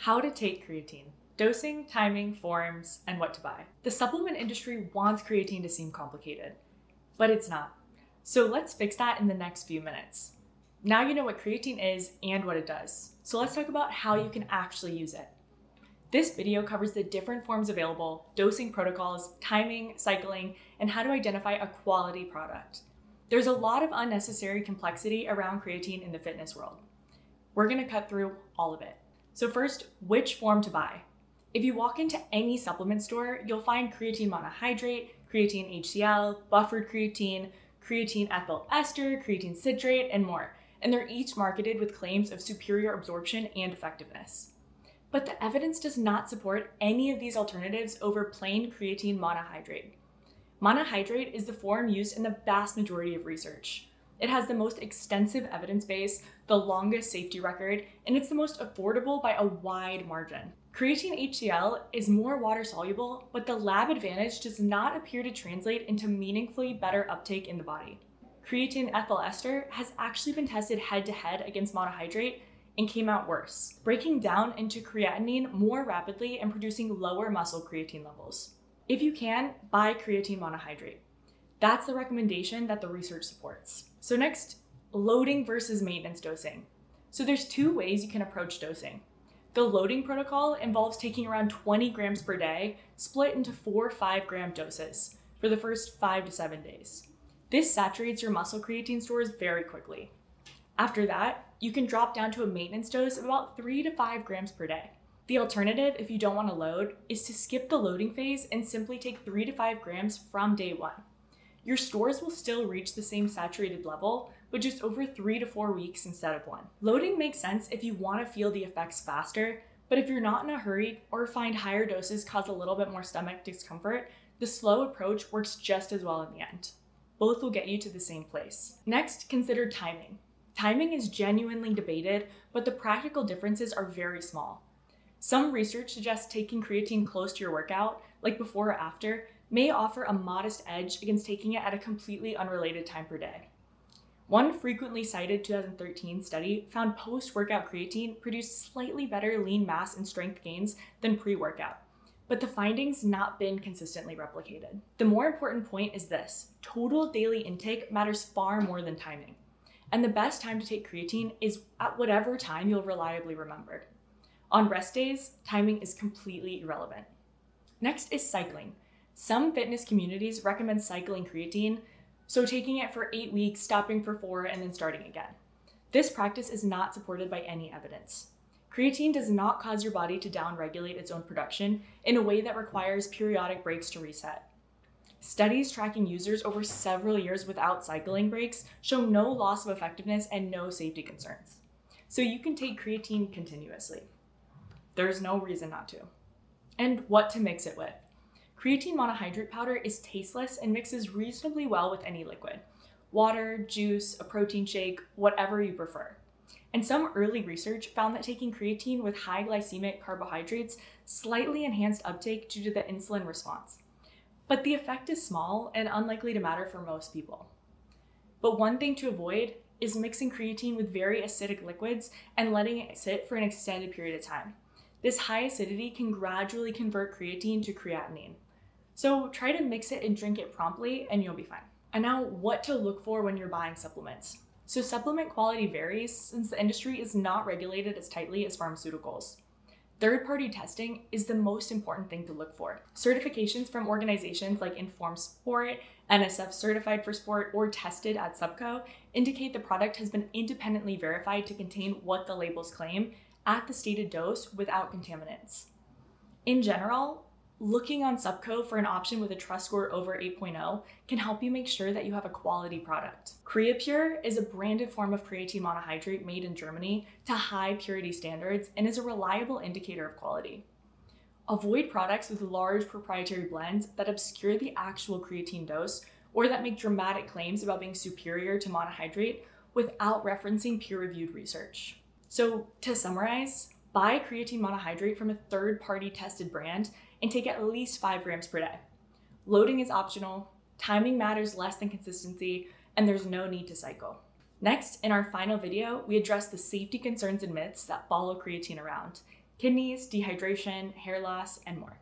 How to take creatine. Dosing, timing, forms, and what to buy. The supplement industry wants creatine to seem complicated, but it's not. So let's fix that in the next few minutes. Now you know what creatine is and what it does. So let's talk about how you can actually use it. This video covers the different forms available, dosing protocols, timing, cycling, and how to identify a quality product. There's a lot of unnecessary complexity around creatine in the fitness world. We're going to cut through all of it. So first, which form to buy? If you walk into any supplement store, you'll find creatine monohydrate, creatine HCL, buffered creatine, creatine ethyl ester, creatine citrate, and more. And they're each marketed with claims of superior absorption and effectiveness. But the evidence does not support any of these alternatives over plain creatine monohydrate. Monohydrate is the form used in the vast majority of research. It has the most extensive evidence base, the longest safety record, and it's the most affordable by a wide margin. Creatine HCl is more water soluble, but the lab advantage does not appear to translate into meaningfully better uptake in the body. Creatine ethyl ester has actually been tested head-to-head against monohydrate and came out worse, breaking down into creatinine more rapidly and producing lower muscle creatine levels. If you can, buy creatine monohydrate. That's the recommendation that the research supports. So next, loading versus maintenance dosing. So there's two ways you can approach dosing. The loading protocol involves taking around 20 grams per day, split into 4 5-gram doses for the first 5 to 7 days. This saturates your muscle creatine stores very quickly. After that, you can drop down to a maintenance dose of about 3 to 5 grams per day. The alternative, if you don't want to load, is to skip the loading phase and simply take 3 to 5 grams from day 1. Your stores will still reach the same saturated level, but just over 3 to 4 weeks instead of 1. Loading makes sense if you want to feel the effects faster, but if you're not in a hurry or find higher doses cause a little bit more stomach discomfort, the slow approach works just as well in the end. Both will get you to the same place. Next, consider timing. Timing is genuinely debated, but the practical differences are very small. Some research suggests taking creatine close to your workout, like before or after, may offer a modest edge against taking it at a completely unrelated time per day. One frequently cited 2013 study found post-workout creatine produced slightly better lean mass and strength gains than pre-workout, but the findings not been consistently replicated. The more important point is this: total daily intake matters far more than timing. And the best time to take creatine is at whatever time you'll reliably remember. On rest days, timing is completely irrelevant. Next is cycling. Some fitness communities recommend cycling creatine, so taking it for 8 weeks, stopping for 4, and then starting again. This practice is not supported by any evidence. Creatine does not cause your body to downregulate its own production in a way that requires periodic breaks to reset. Studies tracking users over several years without cycling breaks show no loss of effectiveness and no safety concerns. So you can take creatine continuously. There's no reason not to. And what to mix it with. Creatine monohydrate powder is tasteless and mixes reasonably well with any liquid. Water, juice, a protein shake, whatever you prefer. And some early research found that taking creatine with high glycemic carbohydrates slightly enhanced uptake due to the insulin response. But the effect is small and unlikely to matter for most people. But one thing to avoid is mixing creatine with very acidic liquids and letting it sit for an extended period of time. This high acidity can gradually convert creatine to creatinine. So try to mix it and drink it promptly and you'll be fine. And now, what to look for when you're buying supplements. So supplement quality varies since the industry is not regulated as tightly as pharmaceuticals. Third-party testing is the most important thing to look for. Certifications from organizations like Informed Sport, NSF Certified for Sport, or tested at Subco indicate the product has been independently verified to contain what the labels claim at the stated dose without contaminants. In general, looking on Subco for an option with a trust score over 8.0 can help you make sure that you have a quality product. Creapure is a branded form of creatine monohydrate made in Germany to high purity standards and is a reliable indicator of quality. Avoid products with large proprietary blends that obscure the actual creatine dose or that make dramatic claims about being superior to monohydrate without referencing peer-reviewed research. So to summarize, buy creatine monohydrate from a third-party tested brand and take at least 5 grams per day. Loading is optional, timing matters less than consistency, and there's no need to cycle. Next, in our final video, we address the safety concerns and myths that follow creatine around, kidneys, dehydration, hair loss, and more.